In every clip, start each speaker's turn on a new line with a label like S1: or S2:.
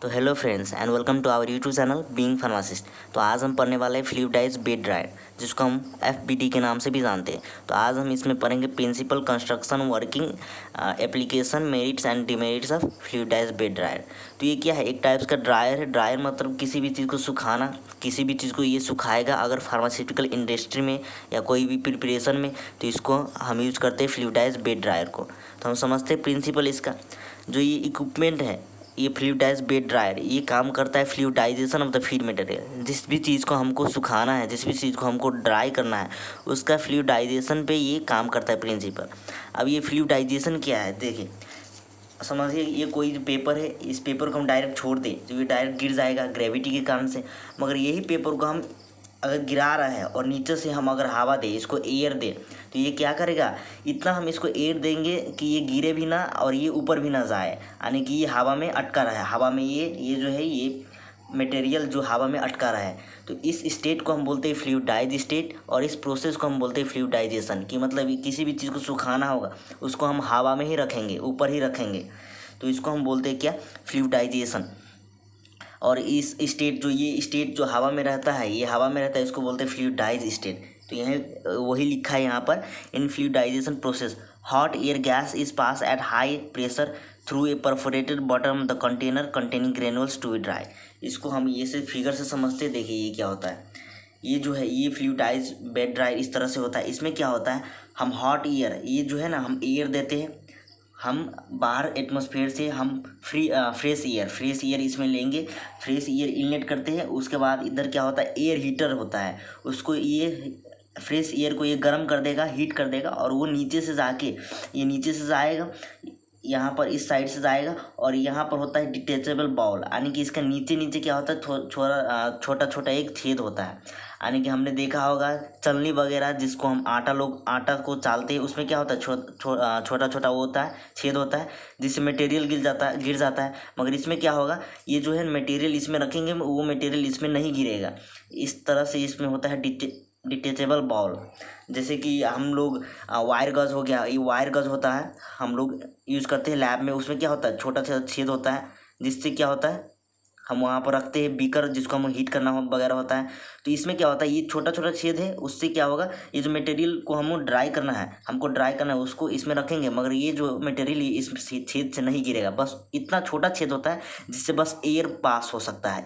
S1: तो hello friends and welcome to our YouTube channel being pharmacist. तो आज हम पढ़ने वाले हैं फ्लूइडाइज्ड बेड ड्रायर, जिसको हम एफबीडी के नाम से भी जानते हैं। तो आज हम इसमें पढ़ेंगे principle, construction, working, application, merits and demerits of fluidized bed dryer. तो ये क्या है? एक टाइप्स का ड्रायर है। ड्रायर मतलब किसी भी चीज़ को सुखाना, किसी भी चीज़ को ये सुखाएगा। अगर फार्मास्यूटिकल इंडस्ट्री में या कोई भी प्रिपरेशन में, तो इसको हम यूज करते हैं फ्लूइडाइज्ड बेड ड्रायर को। तो हम समझते हैं प्रिंसिपल इसका। जो ये इक्विपमेंट है, ये फ्लूइडाइज्ड बेड ड्रायर, ये काम करता है फ्लूइडाइजेशन ऑफ द फीड मटेरियल। जिस भी चीज़ को हमको सुखाना है, जिस भी चीज़ को हमको ड्राई करना है, उसका फ्लूइडाइजेशन पे ये काम करता है प्रिंसिपल। अब ये फ्लूइडाइजेशन क्या है, देखिए समझिए, ये कोई जो पेपर है, इस पेपर को हम डायरेक्ट छोड़ दें तो ये डायरेक्ट गिर जाएगा ग्रेविटी के कारण से। मगर यही पेपर को हम अगर गिरा रहा है और नीचे से हम अगर हवा दें, इसको एयर दें, तो ये क्या करेगा? इतना हम इसको एयर देंगे कि ये गिरे भी ना और ये ऊपर भी ना जाए, यानी कि ये हवा में अटका रहा है। हवा में ये जो है, ये मटेरियल जो हवा में अटका रहा है। तो इस स्टेट को हम बोलते हैं फ्लूइडाइज स्टेट, और इस प्रोसेस को हम बोलते हैं फ्लूइडाइजेशन। कि मतलब किसी भी चीज़ को सुखाना होगा, उसको हम हवा में ही रखेंगे, ऊपर ही रखेंगे, तो इसको हम बोलते हैं क्या? फ्लूइडाइजेशन। और इस स्टेट जो, ये स्टेट जो हवा में रहता है, ये हवा में रहता है, इसको बोलते हैं फ्लूइडाइज स्टेट। तो यह वही लिखा है यहाँ पर, in fluidization process hot air gas is pass at high pressure through a perforated bottom the container containing granules to be dry. इसको हम ये से फिगर से समझते, देखिए ये क्या होता है। ये जो है, ये फ्लूइडाइज बेड ड्रायर इस तरह से होता है। इसमें क्या होता है, हम हॉट एयर, ये जो है ना, हम एयर देते हैं, हम बाहर एटमॉस्फेयर से हम फ्रेश एयर इसमें लेंगे, फ्रेश एयर इनलेट करते हैं। उसके बाद इधर क्या होता है, एयर हीटर होता है, उसको ये फ्रेश एयर को ये गर्म कर देगा, हीट कर देगा, और वो नीचे से जाके, ये नीचे से जाएगा, यहाँ पर इस साइड से जाएगा, और यहाँ पर होता है डिटेचेबल बाउल, यानी कि इसका नीचे नीचे क्या होता है, छोटा छोटा एक छेद होता है। यानी कि हमने देखा होगा चलनी वगैरह, जिसको हम आटा को चालते हैं, उसमें क्या होता है, छोटा छोटा वो होता है, छेद होता है, जिससे मटेरियल गिर जाता है। मगर इसमें क्या होगा, ये जो है मटेरियल इसमें रखेंगे, वो मटेरियल इसमें नहीं गिरेगा। इस तरह से इसमें होता है डिटेचेबल बाउल। जैसे कि हम लोग वायर गज हो गया, ये वायर गज होता है, हम लोग यूज़ करते हैं लैब में। उसमें क्या होता है, छोटा सा छेद होता है, जिससे क्या होता है, हम वहाँ पर रखते हैं बीकर, जिसको हम हीट करना हो वगैरह होता है। तो इसमें क्या होता है, ये छोटा छोटा छेद है, उससे क्या होगा, ये जो मटेरियल को हमको ड्राई करना है, उसको इसमें रखेंगे, मगर ये जो मटेरियल इस छेद से नहीं गिरेगा। बस इतना छोटा छेद होता है, जिससे बस एयर पास हो सकता है,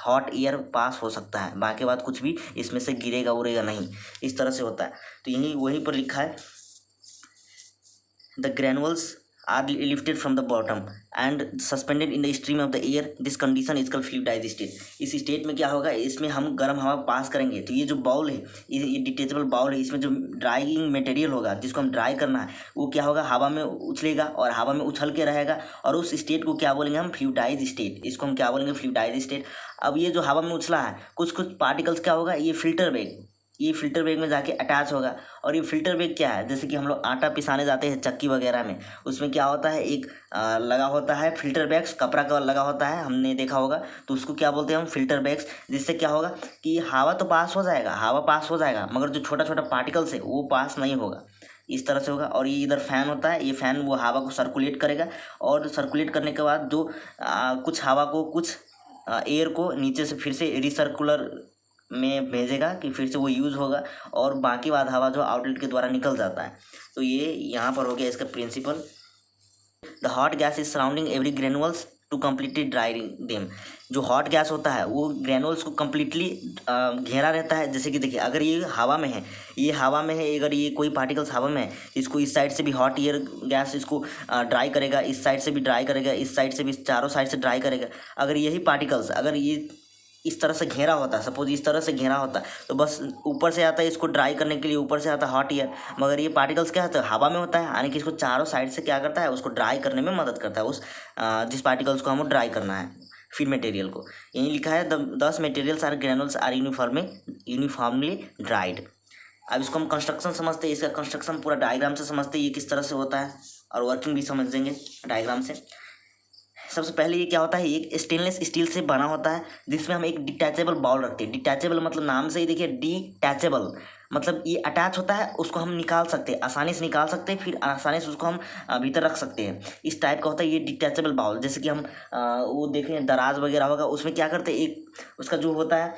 S1: हॉट एयर पास हो सकता है, बाकी बात कुछ भी इसमें से गिरेगा उड़ेगा नहीं। इस तरह से होता है। तो यही वहीं पर लिखा है, the granules are lifted from the bottom and suspended in the stream of the air. This condition is called fluidized state. इस स्टेट में क्या होगा, इसमें हम गर्म हवा पास करेंगे, तो ये जो बाउल है, ये डिटेचेबल बाउल है, इसमें जो ड्राइंग मटेरियल होगा, जिसको हम ड्राई करना है, वो क्या होगा, हवा में उछलेगा और हवा में उछल के रहेगा। और उस स्टेट को क्या बोलेंगे हम? फ्लूइडाइज स्टेट। इसको हम क्या बोलेंगे? फ्लूइडाइज स्टेट। अब ये जो हवा में उछला है, कुछ पार्टिकल्स क्या होगा, ये फिल्टर बैग में जाके अटैच होगा। और ये फिल्टर बैग क्या है, जैसे कि हम लोग आटा पिसाने जाते हैं चक्की वगैरह में, उसमें क्या होता है, एक लगा होता है फिल्टर बैग्स, कपड़ा का लगा होता है, हमने देखा होगा। तो उसको क्या बोलते हैं हम? Filter bags. जिससे क्या होगा कि हवा तो पास हो जाएगा, मगर जो छोटा छोटा पार्टिकल्स है वो पास नहीं होगा। इस तरह से होगा। और ये इधर फैन होता है, ये फैन वो हवा को सर्कुलेट करेगा, और सर्कुलेट करने के बाद जो कुछ हवा को, कुछ एयर को नीचे से फिर से रिसर्कुलर में भेजेगा, कि फिर से वो यूज़ होगा, और बाकी बात हवा जो आउटलेट के द्वारा निकल जाता है। तो ये यहाँ पर हो गया इसका principle. The hot gas is surrounding every granules to completely dry them. जो हॉट गैस होता है, वो ग्रेनुअल्स को कम्प्लीटली घेरा रहता है। जैसे कि देखिए, अगर ये हवा में है, अगर ये कोई पार्टिकल्स हवा में है, इसको इस साइड से भी हॉट एयर गैस इसको ड्राई करेगा, इस साइड से भी ड्राई करेगा, इस साइड से भी, चारों साइड से ड्राई करेगा। अगर यही पार्टिकल्स, अगर ये इस तरह से घेरा होता है, सपोज इस तरह से घेरा होता है, तो बस ऊपर से आता है, इसको ड्राई करने के लिए ऊपर से आता है हॉट एयर। मगर ये पार्टिकल्स क्या होता है, हवा में होता है, यानी कि इसको चारों साइड से क्या करता है, उसको ड्राई करने में मदद करता है, उस जिस पार्टिकल्स को हमको ड्राई करना है, फिर मटेरियल को। यही लिखा है, thus materials are granules are uniformly dried. अब इसको हम कंस्ट्रक्शन समझते हैं, इसका कंस्ट्रक्शन पूरा डायग्राम से समझते हैं, ये किस तरह से होता है, और वर्किंग भी समझ देंगे डायग्राम से। सबसे पहले ये क्या होता है, एक स्टेनलेस स्टील से बना होता है, जिसमें हम एक डिटैचेबल बाउल रखते हैं। डिटैचेबल मतलब नाम से ही देखिए, डिटैचेबल मतलब ये अटैच होता है, उसको हम निकाल सकते हैं, आसानी से निकाल सकते हैं, फिर आसानी से उसको हम भीतर रख सकते हैं। इस टाइप का होता है ये डिटैचेबल बाउल। जैसे कि हम वो देखें दराज वगैरह होगा, उसमें क्या करते हैं, एक उसका जो होता है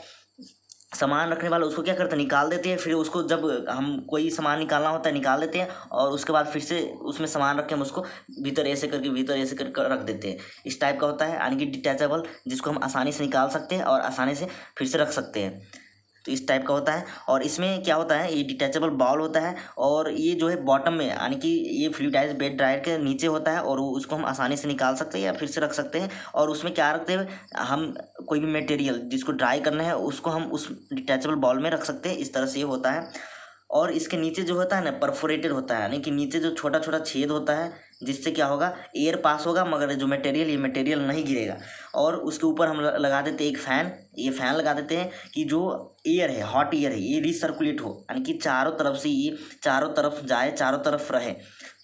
S1: सामान रखने वाला, उसको क्या करते हैं, निकाल देते हैं। फिर उसको जब हम कोई सामान निकालना होता है निकाल देते हैं, और उसके बाद फिर से उसमें सामान रख के हम उसको भीतर ऐसे करके रख देते हैं। इस टाइप का होता है यानी कि डिटैचेबल, जिसको हम आसानी से निकाल सकते हैं और आसानी से फिर से रख सकते हैं। तो इस टाइप का होता है। और इसमें क्या होता है, ये डिटैचेबल बाउल होता है, और ये जो है बॉटम में यानी कि ये फ्लूइडाइज्ड बेड ड्रायर के नीचे होता है, और उसको हम आसानी से निकाल सकते हैं या फिर से रख सकते हैं। और उसमें क्या रखते हैं, हम कोई भी मटेरियल जिसको ड्राई करना है उसको हम उस डिटैचेबल बाउल में रख सकते हैं। इस तरह से ये होता है। और इसके नीचे जो होता है ना, परफोरेटेड होता है, यानी कि नीचे जो छोटा छोटा छेद होता है, जिससे क्या होगा, एयर पास होगा, मगर जो मटेरियल ये मटेरियल नहीं गिरेगा। और उसके ऊपर हम लगा देते हैं एक फ़ैन। ये फ़ैन लगा देते हैं कि जो एयर है, हॉट एयर है, ये रिसर्कुलेट हो, यानी कि चारों तरफ से ये चारों तरफ जाए, चारों तरफ रहे,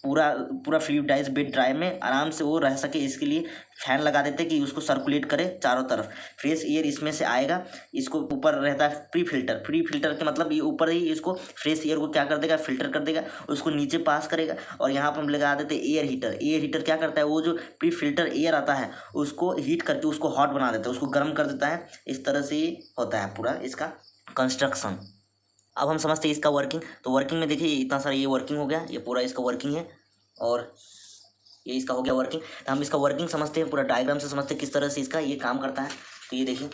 S1: पूरा पूरा फ्लूइडाइज्ड बेड ड्राई में आराम से वो रह सके। इसके लिए फैन लगा देते हैं कि उसको सर्कुलेट करे चारों तरफ, फ्रेश एयर इसमें से आएगा। इसको ऊपर रहता है प्री फिल्टर के मतलब ये ऊपर ही इसको फ्रेश एयर को क्या कर देगा, फिल्टर कर देगा, उसको नीचे पास करेगा। और यहाँ पर हम लगा देते हैं एयर हीटर क्या करता है, वो जो प्री फिल्टर एयर आता है उसको हीट करके उसको हॉट बना देता है, उसको गर्म कर देता है। इस तरह से ही होता है पूरा इसका कंस्ट्रक्शन। अब हम समझते हैं इसका वर्किंग। तो वर्किंग में देखिए इतना सारा ये वर्किंग हो गया, ये पूरा इसका वर्किंग है, और ये इसका हो गया वर्किंग। तो हम इसका वर्किंग समझते हैं, पूरा डायग्राम से समझते हैं किस तरह से इसका ये काम करता है। तो ये देखिए,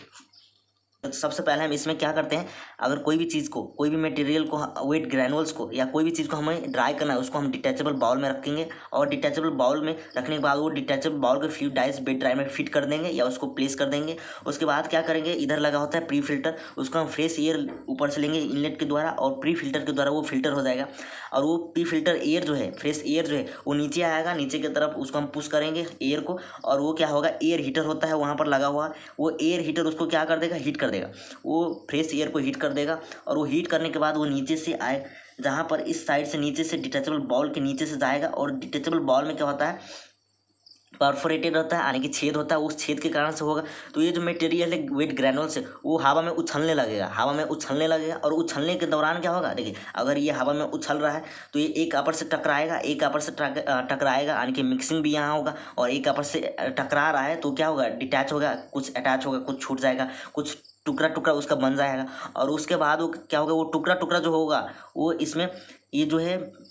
S1: तो सबसे पहले हम इसमें क्या करते हैं, अगर कोई भी चीज़ को, कोई भी मटेरियल को, वेट ग्रैनुअल्स को या कोई भी चीज़ को हमें ड्राई करना है, उसको हम डिटैचेबल बाउल में रखेंगे। और डिटैचेबल बाउल में रखने के बाद वो डिटैचेबल बाउल के फ्लूइडाइज्ड बेड ड्राई में फिट कर देंगे या उसको प्लेस कर देंगे। उसके बाद क्या करेंगे, इधर लगा होता है प्री फिल्टर, उसको हम फ्रेश एयर ऊपर से लेंगे इनलेट के द्वारा, और प्री फिल्टर के द्वारा वो फिल्टर हो जाएगा। और वो प्री फिल्टर एयर जो है, फ्रेश एयर जो है, वो नीचे आएगा, नीचे की तरफ उसको हम पुश करेंगे एयर को, और वो क्या होगा, एयर हीटर होता है वहाँ पर लगा हुआ, वो एयर हीटर उसको क्या कर देगा, हीट कर देगा। वो फ्रेश एयर को हीट कर देगा, और वो हीट करने के बाद वो नीचे से आए, जहाँ पर इस साइड से नीचे से डिटैचेबल बाउल के नीचे से जाएगा। और डिटैचेबल बाउल में क्या होता है, परफोरेटेड रहता है, यानी कि छेद होता है, उस छेद के कारण से होगा। तो ये जो मटेरियल है वेट ग्रैनुअल्स है, वो हवा में उछलने लगेगा, और उछलने के दौरान क्या होगा, देखिए अगर ये हवा में उछल रहा है तो ये एक आपस से टकराएगा, यानी कि मिक्सिंग भी यहाँ होगा। और एक आपस से टकरा रहा है तो क्या होगा, डिटैच होगा, कुछ अटैच होगा, कुछ छूट जाएगा, कुछ टुकड़ा उसका बन जाएगा। और उसके बाद वो क्या होगा, वो टुकड़ा जो होगा वो इसमें, ये जो है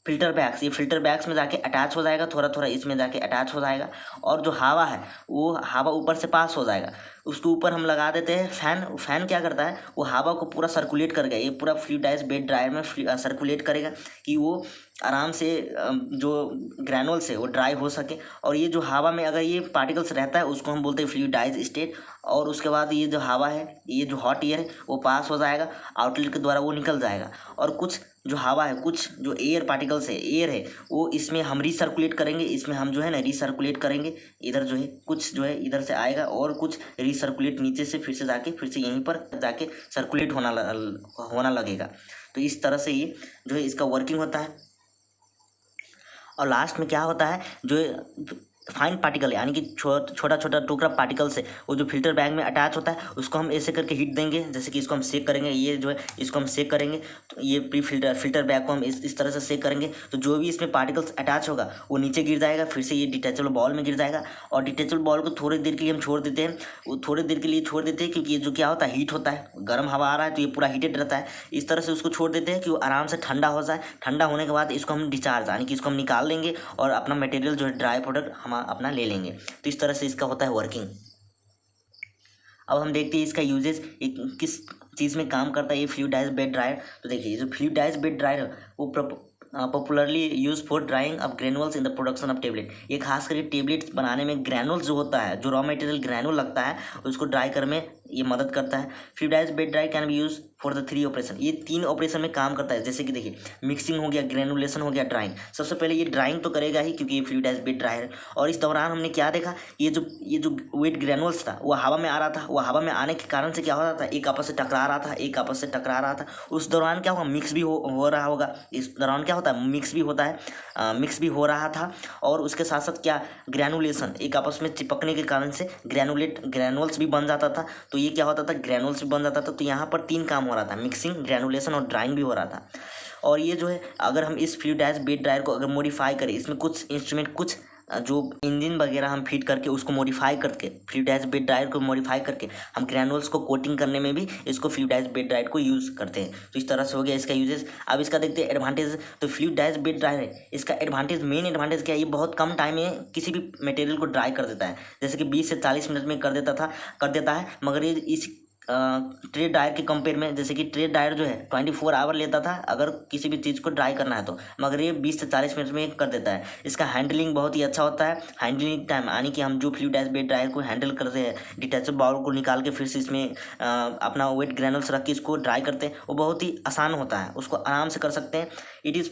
S1: ये फिल्टर बैग्स में जाके अटैच हो जाएगा, थोड़ा इसमें जाके अटैच हो जाएगा। और जो हवा है वो हवा ऊपर से पास हो जाएगा। उसके ऊपर हम लगा देते हैं फैन क्या करता है, वो हवा को पूरा सर्कुलेट करेगा, ये पूरा फ्लूइडाइज्ड बेड ड्रायर में सर्कुलेट करेगा कि वो आराम से जो ग्रैनुअल्स है वो ड्राई हो सके। और ये जो हवा में अगर ये पार्टिकल्स रहता है उसको हम बोलते हैं फ्लूइडाइज्ड स्टेट। और उसके बाद ये जो हवा है, ये जो हॉट एयर है, वो पास हो जाएगा, आउटलेट के द्वारा वो निकल जाएगा। और कुछ जो हवा है, कुछ जो एयर पार्टिकल्स है, एयर है, वो इसमें हम रिसर्कुलेट करेंगे, इसमें हम जो है ना रिसर्कुलेट करेंगे। इधर जो है कुछ जो है इधर से आएगा, और कुछ रिसर्कुलेट नीचे से फिर से जाके फिर से यहीं पर जाके सर्कुलेट होना लगेगा। तो इस तरह से ये जो है इसका वर्किंग होता है। और लास्ट में क्या होता है, जो फाइन पार्टिकल यानी कि छोटा टुकड़ा पार्टिकल्स है, वो जो फिल्टर बैग में अटैच होता है, उसको हम ऐसे करके हीट देंगे। जैसे कि इसको हम सेक करेंगे, ये जो है इसको हम सेक करेंगे, तो ये प्री फिल्टर बैग को हम इस तरह से सेक करेंगे, तो जो भी इसमें पार्टिकल्स अटैच होगा वो नीचे गिर जाएगा, फिर से ये डिटैचेबल बॉल में गिर जाएगा। और डिटैचेबल बॉल को थोड़ी देर के लिए हम छोड़ देते हैं, वो थोड़ी देर के लिए छोड़ देते हैं, क्योंकि ये जो क्या होता है, हीट होता है, गर्म हवा आ रहा है तो ये पूरा हीटेड रहता है। इस तरह से उसको छोड़ देते हैं कि वो आराम से ठंडा हो जाए। ठंडा होने के बाद इसको हम डिस्चार्ज यानी कि इसको हम निकाल लेंगे, और अपना मटेरियल जो है ड्राई प्रोडक्ट हम अपना ले लेंगे। तो इस तरह से इसका होता है वर्किंग। अब हम देखते हैं इसका यूजेस, किस चीज़ में काम करता है ये फ्लूइडाइज्ड बेड ड्रायर। तो देखिए जो फ्लूइडाइज्ड बेड ड्रायर है वो popularly use for drying of granules in the production of tablet. ये खास करके टेबलेट्स बनाने में ग्रेनुअल्स जो होता है, जो रॉ मटेरियल ग्रेनुअल लगता है, उसको ड्राई करने में ये मदद करता है। Fluidized bed dry can be use for the 3 operation. ये 3 ऑपरेशन में काम करता है। जैसे कि देखिए मिक्सिंग हो गया, ग्रेनुलेशन हो गया, ड्राइंग। सबसे पहले ये ड्राइंग तो करेगा ही, क्योंकि ये फ्लूइडाइज्ड बेड ड्रायर है। और इस दौरान हमने क्या देखा, ये जो वेट ग्रेनुअल्स था वो हवा में आ रहा था, वो हवा में आने के कारण से क्या हो रहा था, एक आपस से टकरा रहा था। उस दौरान क्या होगा, मिक्स भी हो रहा होगा। इस दौरान क्या होता है, मिक्स भी होता है, मिक्स भी हो रहा था। और उसके साथ साथ क्या, ग्रेनुलेशन, एक आपस में चिपकने के कारण से ग्रेनुअल्स भी बन जाता था। तो ये क्या होता था, ग्रैनुल्स भी बन जाता था। तो यहाँ पर 3 काम हो रहा था, मिक्सिंग, ग्रैनुलेशन और ड्राइंग भी हो रहा था। और ये जो है अगर हम इस फ्लूइडाइज्ड बेड ड्रायर को अगर मॉडिफाई करें, इसमें कुछ इंस्ट्रूमेंट, कुछ जो इंजन वगैरह हम फिट करके उसको मॉडिफाई करके, फ्लूइडाइज्ड बेड ड्रायर को मॉडिफाई करके हम ग्रैनुल्स को कोटिंग करने में भी इसको फ्लूइडाइज्ड बेड ड्रायर को यूज़ करते हैं। तो इस तरह से हो गया इसका यूजेस। अब इसका देखते हैं एडवांटेज। तो फ्लूइडाइज्ड बेड ड्रायर है, इसका एडवांटेज, मेन एडवांटेज क्या है, ये बहुत कम टाइम में किसी भी मटेरियल को ड्राई कर देता है। जैसे कि 20 से 40 मिनट में कर देता है। मगर ये इस ट्रे ड्रायर के कंपेयर में, जैसे कि ट्रे ड्रायर जो है 24 आवर लेता था अगर किसी भी चीज़ को ड्राई करना है तो, मगर ये 20 से 40 मिनट में कर देता है। इसका हैंडलिंग बहुत ही अच्छा होता है। हैंडलिंग टाइम यानी कि हम जो फ्लूइडाइज्ड बेड ड्रायर को हैंडल करते हैं, डिटैचेबल बाउल को निकाल के फिर से इसमें अपना वेट ग्रैनुल्स रख के इसको ड्राई करते हैं, वो बहुत ही आसान होता है, उसको आराम से कर सकते हैं। It is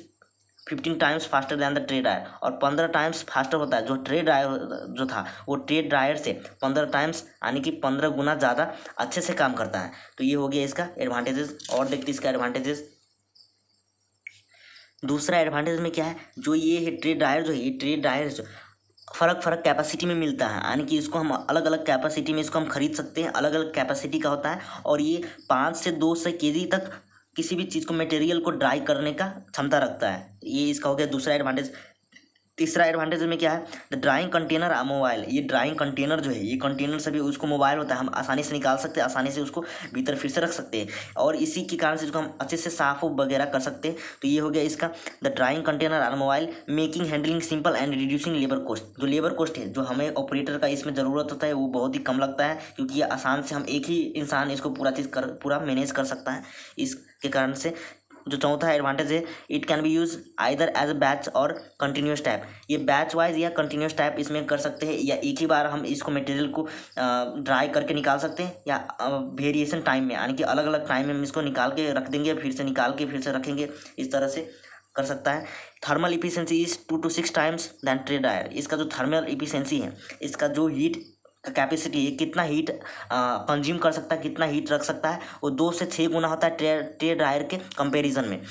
S1: 15 times faster than the tray dryer, और 15 टाइम्स फास्टर होता है। जो ट्रे ड्रायर जो था वो ट्रे ड्रायर से 15 टाइम्स यानी कि 15 गुना ज़्यादा अच्छे से काम करता है। तो ये हो गया इसका एडवांटेजेस। और देखते हैं इसका एडवांटेजेस। दूसरा एडवांटेज में क्या है, जो ये है ट्रे ड्रायर जो है, ये ट्रे ड्रायर जो फ़र्क कैपेसिटी में मिलता है, यानी कि इसको हम अलग अलग कैपेसिटी में इसको हम खरीद सकते हैं, अलग अलग कैपेसिटी का होता है। और ये 5 से 200 kg तक किसी भी चीज़ को, मटेरियल को ड्राई करने का क्षमता रखता है। ये इसका हो गया दूसरा एडवांटेज। तीसरा एडवांटेज में क्या है, the drying container are mobile. ये ड्राइंग कंटेनर जो है, ये कंटेनर से भी उसको मोबाइल होता है, हम आसानी से निकाल सकते हैं, आसानी से उसको भीतर फिर से रख सकते हैं, और इसी के कारण से इसको हम अच्छे से साफ वगैरह कर सकते हैं। तो ये हो गया इसका, the drying container are mobile, making handling simple and reducing labour cost. जो लेबर कॉस्ट है, जो हमें ऑपरेटर का इसमें ज़रूरत होता है, वो बहुत ही कम लगता है, क्योंकि ये आसान से हम एक ही इंसान इसको पूरा मैनेज कर सकता है। इसके कारण से जो चौथा एडवांटेज है, it can be use either as a batch or continuous type. ये बैच वाइज या कंटिन्यूस टाइप इसमें कर सकते हैं, या एक ही बार हम इसको मटेरियल को ड्राई करके निकाल सकते हैं, या वेरिएशन टाइम में, यानी कि अलग अलग टाइम में हम इसको निकाल के रख देंगे, फिर से निकाल के फिर से रखेंगे, इस तरह से कर सकता है। Thermal efficiency is 2 to 6 times than tray dryer. इसका जो थर्मल इफिशिएंसी है, इसका जो हीट कैपेसिटी है, कितना हीट कंज्यूम कर सकता है, कितना हीट रख सकता है, वो 2 से 6 गुना होता है ट्रे ड्रायर के कंपैरिजन में।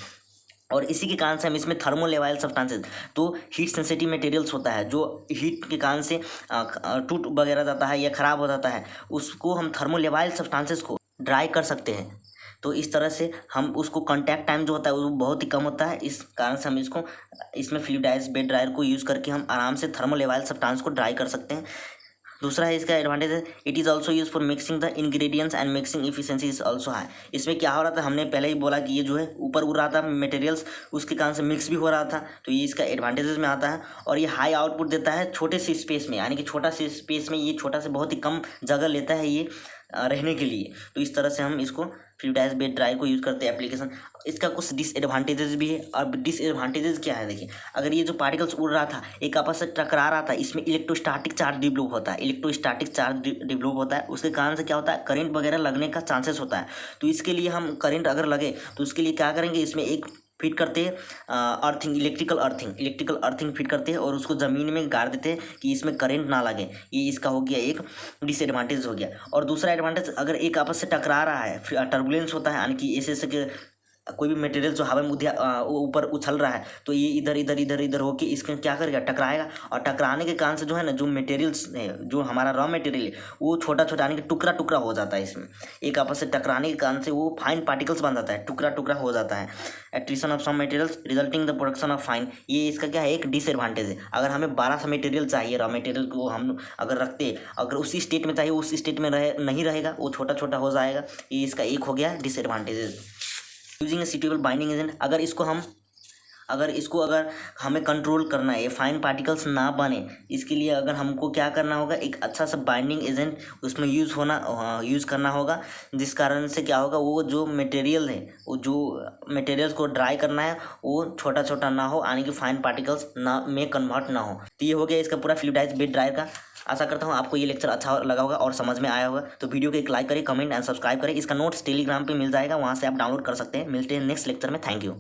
S1: और इसी के कारण से हम इसमें थर्मोलेवाइल सब्सटेंसेस, तो हीट सेंसिटिव मटेरियल्स होता है, जो हीट के कारण से टूट वगैरह जाता है या ख़राब हो जाता है, उसको हम थर्मोलेवाइल सब्सटेंसेस को ड्राई कर सकते हैं। तो इस तरह से हम उसको कॉन्टैक्ट टाइम जो होता है वो बहुत ही कम होता है। इस कारण से हम इसमें फ्लूइडाइज्ड बेड ड्रायर को यूज़ करके हम आराम से थर्मोलेवाइल सब्सटेंस को ड्राई कर सकते हैं। दूसरा है इसका एडवांटेज है, it is also use for mixing the ingredients and mixing efficiency is also high. इसमें क्या हो रहा था, हमने पहले ही बोला कि ये जो है ऊपर उड़ रहा था मटेरियल्स, उसके कारण से मिक्स भी हो रहा था, तो ये इसका एडवांटेजेस में आता है। और ये हाई आउटपुट देता है छोटे से स्पेस में, यानी कि छोटा से स्पेस में, ये छोटा से बहुत ही कम जगह लेता है ये रहने के लिए। तो इस तरह से हम इसको फ्लूइडाइज्ड बेड ड्रायर को यूज़ करते हैं एप्लीकेशन। इसका कुछ डिसएडवांटेजेस भी है। और डिसएडवांटेजेस क्या है, देखिए, अगर ये जो पार्टिकल्स उड़ रहा था एक आपस से टकरा रहा था, इसमें इलेक्ट्रोस्टैटिक चार्ज डेवलप होता है, उसके कारण से क्या होता है, करंट वगैरह लगने का चांसेस होता है। तो इसके लिए हम करंट अगर लगे तो उसके लिए क्या करेंगे, इसमें एक फिट करते हैं इलेक्ट्रिकल अर्थिंग फिट करते हैं, और उसको ज़मीन में गाड़ देते हैं कि इसमें करंट ना लगे। ये इसका हो गया एक डिसएडवांटेज हो गया। और दूसरा एडवांटेज, अगर एक आपस से टकरा रहा है, टर्बुलेंस होता है, यानी कि ऐसे कोई भी मटेरियल जो हवा में ऊपर उछल रहा है, तो ये इधर होके इसके क्या करेगा, टकराएगा। और टकराने के कारण से जो है ना, जो मटेरियल्स है, जो हमारा रॉ मटेरियल है, वो छोटा यानी कि टुकड़ा हो जाता है। इसमें एक आपस से टकराने के कारण से वो फाइन पार्टिकल्स बन जाता है, टुकड़ा हो जाता है। Attrition of some materials resulting the production of fine, ये इसका क्या है, एक डिसएडवांटेज है। अगर हमें 12 मटेरियल चाहिए, रॉ मटेरियल को हम अगर रखते, अगर उसी स्टेट में चाहिए, उस स्टेट में नहीं रहेगा, वो छोटा हो जाएगा। ये इसका एक हो गया disadvantages. Using a suitable binding agent, अगर इसको हमें कंट्रोल करना है, ये फाइन पार्टिकल्स ना बने, इसके लिए अगर हमको क्या करना होगा, एक अच्छा सा बाइंडिंग एजेंट उसमें यूज़ करना होगा, जिस कारण से क्या होगा, वो जो मटेरियल है, वो जो मटेरियल्स को ड्राई करना है, वो छोटा ना हो, यानी कि फाइन पार्टिकल्स में कन्वर्ट ना हो। तो ये हो गया इसका पूरा फ्लूइडाइज्ड बेड ड्रायर का। आशा करता हूँ आपको ये लेक्चर अच्छा लगा होगा और समझ में आया होगा। तो वीडियो को एक लाइक करें, कमेंट एंड सब्सक्राइब करें। इसका नोट्स टेलीग्राम पे मिल जाएगा, वहाँ से आप डाउनलोड कर सकते हैं। मिलते हैं नेक्स्ट लेक्चर में। Thank you.